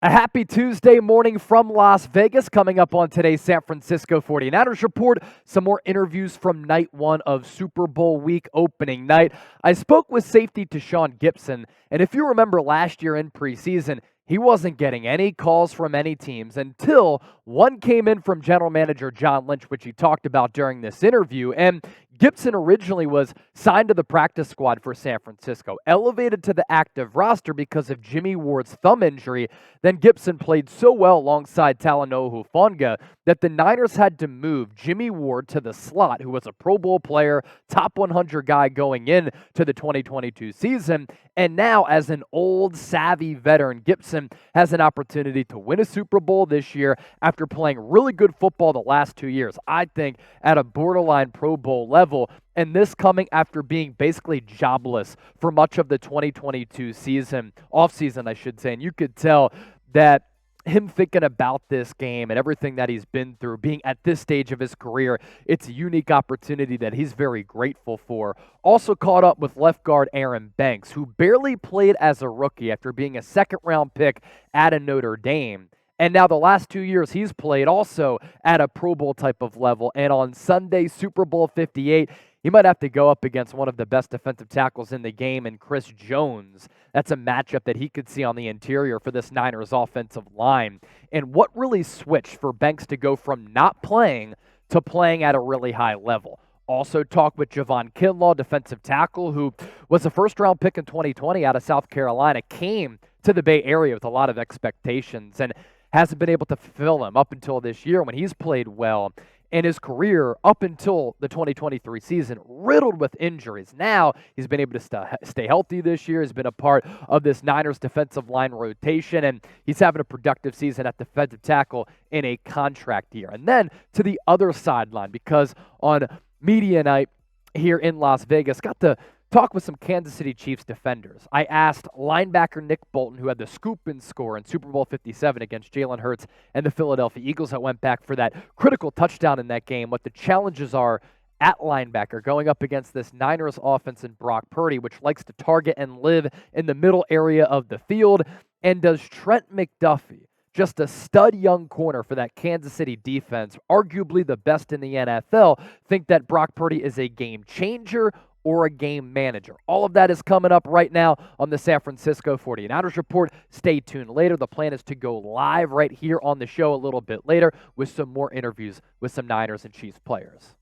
A happy Tuesday morning from Las Vegas. Coming up on today's San Francisco 49ers Report, some more interviews from night one of Super Bowl week opening night. I spoke with safety Tashaun Gipson, and if you remember last year in preseason, he wasn't getting any calls from any teams until one came in from general manager John Lynch, which he talked about during this interview. And Gipson originally was signed to the practice squad for San Francisco, elevated to the active roster because of Jimmy Ward's thumb injury. Then Gipson played so well alongside Talanoa Hufanga that the Niners had to move Jimmy Ward to the slot, who was a Pro Bowl player, top 100 guy going in to the 2022 season. And now, as an old, savvy veteran, Gipson has an opportunity to win a Super Bowl this year after playing really good football the last 2 years, I think, at a borderline Pro Bowl level. And this coming after being basically jobless for much of the 2022 season, offseason, I should say. And you could tell that him thinking about this game and everything that he's been through, being at this stage of his career, it's a unique opportunity that he's very grateful for. Also caught up with left guard Aaron Banks, who barely played as a rookie after being a second-round pick at a Notre Dame. And now the last 2 years he's played also at a Pro Bowl type of level. And on Sunday, Super Bowl 58, he might have to go up against one of the best defensive tackles in the game in Chris Jones. That's a matchup that he could see on the interior for this Niners offensive line. And what really switched for Banks to go from not playing to playing at a really high level? Also talk with Javon Kinlaw, defensive tackle, who was a first-round pick in 2020 out of South Carolina, came to the Bay Area with a lot of expectations and hasn't been able to fulfill them up until this year when he's played well. And his career up until the 2023 season riddled with injuries. Now he's been able to stay healthy this year. He's been a part of this Niners defensive line rotation, and he's having a productive season at defensive tackle in a contract year. And then to the other sideline, because on media night here in Las Vegas, got to talk with some Kansas City Chiefs defenders. I asked linebacker Nick Bolton, who had the scoop and score in Super Bowl 57 against Jalen Hurts and the Philadelphia Eagles that went back for that critical touchdown in that game, what the challenges are at linebacker going up against this Niners offense and Brock Purdy, which likes to target and live in the middle area of the field. And does Trent McDuffie, just a stud young corner for that Kansas City defense, arguably the best in the NFL, think that Brock Purdy is a game changer or a game manager? All of that is coming up right now on the San Francisco 49ers Report. Stay tuned later. The plan is to go live right here on the show a little bit later with some more interviews with some Niners and Chiefs players.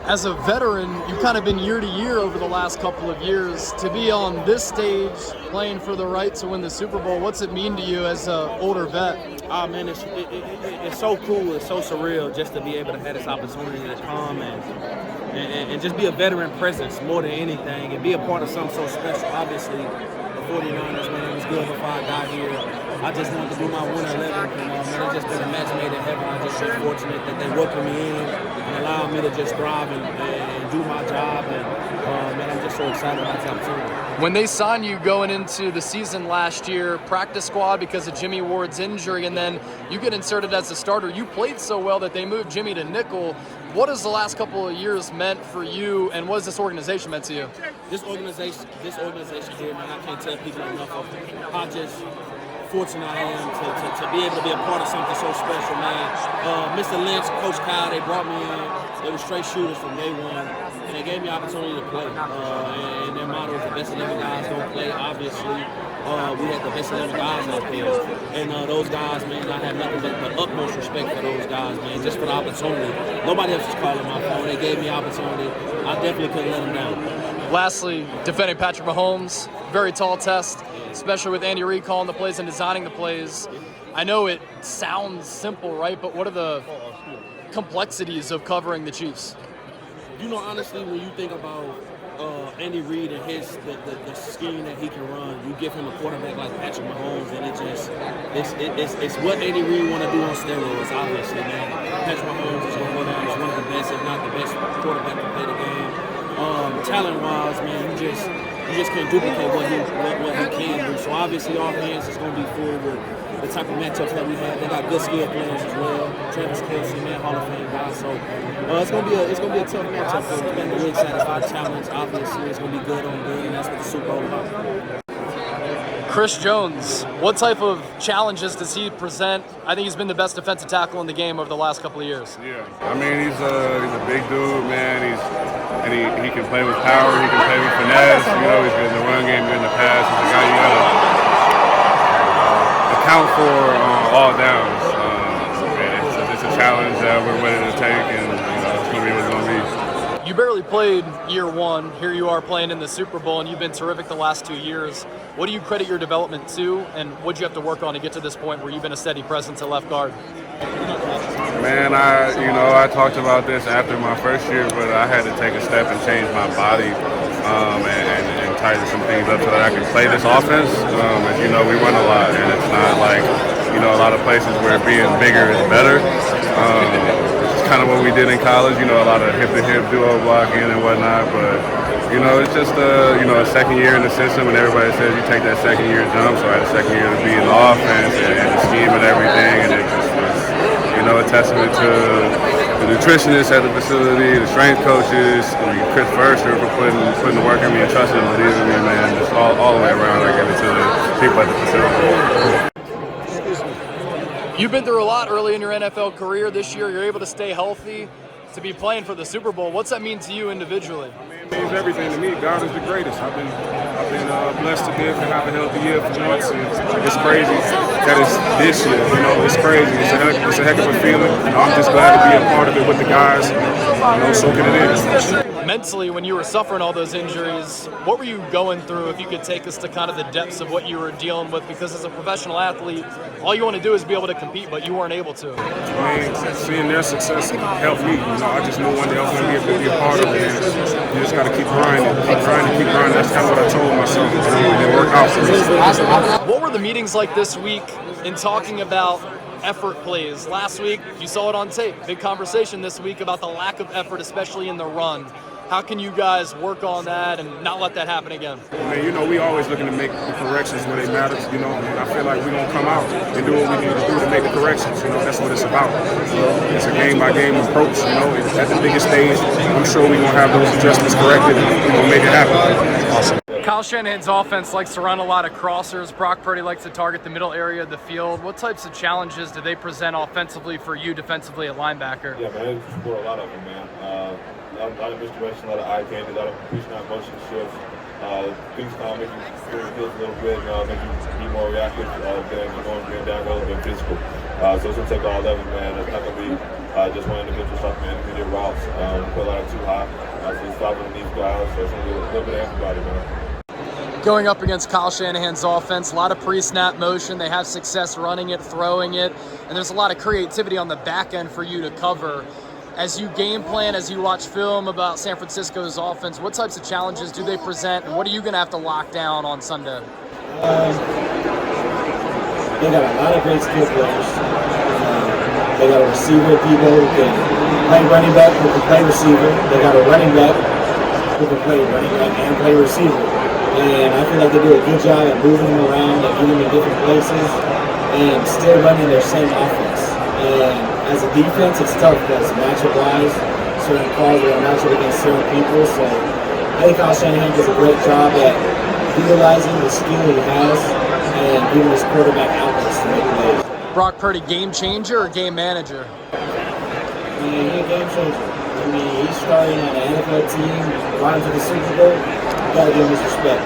As a veteran, you've kind of been year to year over the last couple of years. To be on this stage playing for the right to win the Super Bowl, what's it mean to you as an older vet? Oh man, it's so cool, it's so surreal just to be able to have this opportunity to come and just be a veteran presence more than anything and be a part of something so special. Obviously, the 49ers, man, it was good before I got here. I just wanted to do my winter 11, man, it's just been a match made in heaven. I'm just so fortunate that they welcomed me in and allowed me to just thrive and do my job, and man, I'm just so excited about the opportunity. When they signed you going into the season last year, practice squad because of Jimmy Ward's injury, and then you get inserted as a starter, you played so well that they moved Jimmy to nickel. What has the last couple of years meant for you, and what has this organization meant to you? This organization here, man, I can't tell people enough of how just fortunate I am to be able to be a part of something so special, man. Mr. Lynch, Coach Kyle, they brought me in. They were straight shooters from day one, and they gave me opportunity to play. And their motto is the best 11 guys don't play. Obviously, we had the best 11 guys out there. And those guys, man, I have nothing but the utmost respect for those guys, man, just for the opportunity. Nobody else was calling my phone. They gave me opportunity. I definitely couldn't let them down. Lastly, defending Patrick Mahomes, very tall test, especially with Andy Reid calling the plays and designing the plays. I know it sounds simple, right? But what are the complexities of covering the Chiefs? You know, honestly, when you think about Andy Reid and the scheme that he can run, you give him a quarterback like Patrick Mahomes, and it's what Andy Reid want to do on steroids. Obviously, man, Patrick Mahomes is going to go down as one of the best, if not the best, quarterback to play the game. Talent-wise, man, you just can't duplicate what he can do. So obviously, our hands is going to be full with the type of matchups that we have. They got good skill players as well. Trent Gipson, man, Hall of Fame guy. So it's gonna be a tough matchup. It's been a really satisfying challenge. Obviously, it's gonna be good on good, and that's what the Super Bowl is about. Chris Jones, what type of challenges does he present? I think he's been the best defensive tackle in the game over the last couple of years. Yeah, I mean he's a big dude, man. He can play with power, he can play with finesse. You know, he's good in the run game, good in the pass. He's a guy you gotta account for all downs. And it's a challenge that we're ready to take, and it's gonna be what it's gonna be. You barely played year one. Here you are playing in the Super Bowl, and you've been terrific the last 2 years. What do you credit your development to, and what do you have to work on to get to this point where you've been a steady presence at left guard? Man, I talked about this after my first year, but I had to take a step and change my body and tighten some things up so that I can play this offense. As you know, we run a lot, and it's not like a lot of places where being bigger is better. Kind of what we did in college, a lot of hip-to-hip duo blocking and whatnot, but, it's just, a second year in the system, and everybody says you take that second year jump, so I had a second year to be in the offense and the scheme and everything, and it just was, a testament to the nutritionists at the facility, the strength coaches, Chris Foerster for putting the work in me and trusting and believing in me, man, just all the way around. I give it to the people at the facility. You've been through a lot early in your NFL career. This year, you're able to stay healthy, to be playing for the Super Bowl. What's that mean to you individually? It means everything to me. God is the greatest. I've been blessed to live and have a healthy year for once. And it's crazy that it's this year. It's crazy. It's a heck of a feeling. I'm just glad to be a part of it with the guys. Soaking it in. Mentally, when you were suffering all those injuries, what were you going through? If you could take us to kind of the depths of what you were dealing with, because as a professional athlete, all you want to do is be able to compete, but you weren't able to. I mean, seeing their success helped me. I just knew one day I was going to be a part of it. And you just got to keep grinding. That's kind of what I told myself. It worked out for me. What were the meetings like this week in talking about effort plays? Last week, you saw it on tape. Big conversation this week about the lack of effort, especially in the run. How can you guys work on that and not let that happen again? Man, we always looking to make the corrections when they matter, and I feel like we're going to come out and do what we need to do to make the corrections. That's what it's about. It's a game-by-game approach, at the biggest stage. I'm sure we're going to have those adjustments corrected and we're going to make it happen. Awesome. Kyle Shanahan's offense likes to run a lot of crossers. Brock Purdy likes to target the middle area of the field. What types of challenges do they present offensively for you defensively at linebacker? Yeah, man, they score a lot of them, man. A lot of misdirection, a lot of eye candy, a lot of reaching out motion shifts. Things kind of make you feel a little bit, make you be more reactive than going downhill and physical. So it's going to take all of it, man. It's not going to be just one individual stopping intermediate routes. Put a lot of too high. So it's stopping these guys. So it's going to be a little bit of everybody, man. Going up against Kyle Shanahan's offense, a lot of pre-snap motion. They have success running it, throwing it, and there's a lot of creativity on the back end for you to cover. As you game plan, as you watch film about San Francisco's offense, what types of challenges do they present, and what are you going to have to lock down on Sunday? They got a lot of great skill players. They got a receiver, people who can play running back, who can play receiver. They got a running back who can play running back and play receiver. And I feel like they do a good job at moving them around and getting them in different places and still running their same offense. And as a defense, it's tough because matchup-wise, certain calls are matchup against certain people. So I think Kyle Shanahan does a great job at utilizing the skill he has and giving his quarterback outlets to make plays. Brock Purdy, game changer or game manager? He's a game changer. I mean, he's starting on an NFL team, brought him to the Super Bowl. You gotta give him his respect.